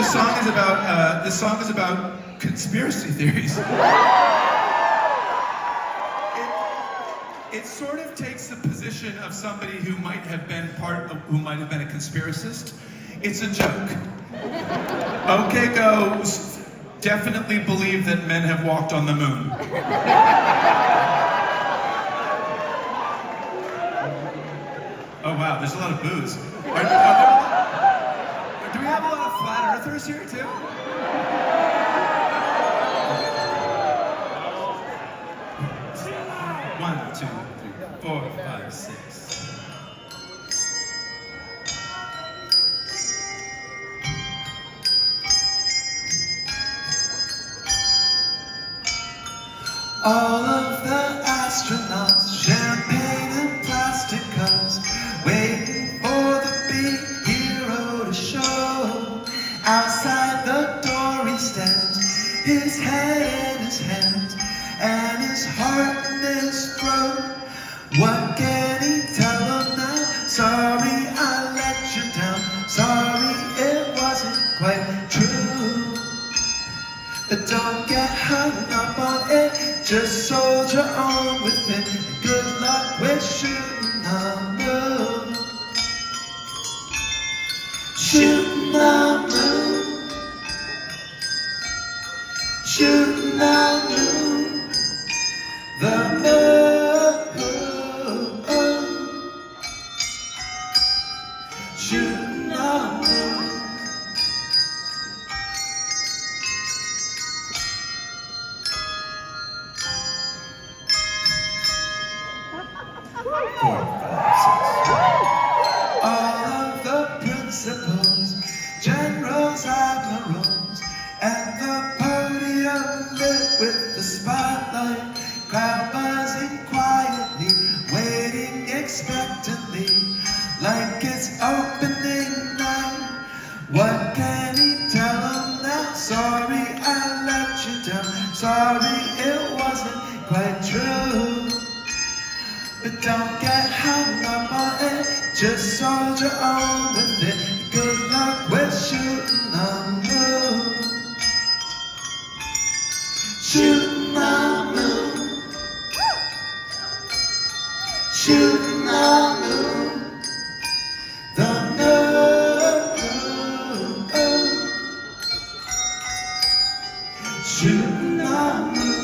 This song is about conspiracy theories. It sort of takes the position of somebody who might have been a conspiracist. It's a joke. OK Go definitely believe that men have walked on the moon. Oh wow, there's a lot of boos. Do we have a lot of flat earthers here too? One, two, three, 4, 5, 6. All of the astronauts, champagne and plastic cups, waiting for the big hero to show. Outside the door he stands, his head in his hands, and his heart in his throat. What can he tell them now? Sorry I let you down. Sorry it wasn't quite true. But don't get hung up on it. Just soldier on with it. Good luck with shooting the moon. Shooting the moon. Shooting the moon. The moon. Shooting the moon. All of the principals, generals, admirals, and the podium lit with the spotlight, crowd buzzing quietly, waiting expectantly, like it's opening night. What can he tell them now? Sorry I let you down. Sorry it wasn't quite true. But don't get hung up on it. Just soldier on with it. Good luck with shooting the moon. Shooting the moon. Shooting the moon. The moon. Shooting the moon.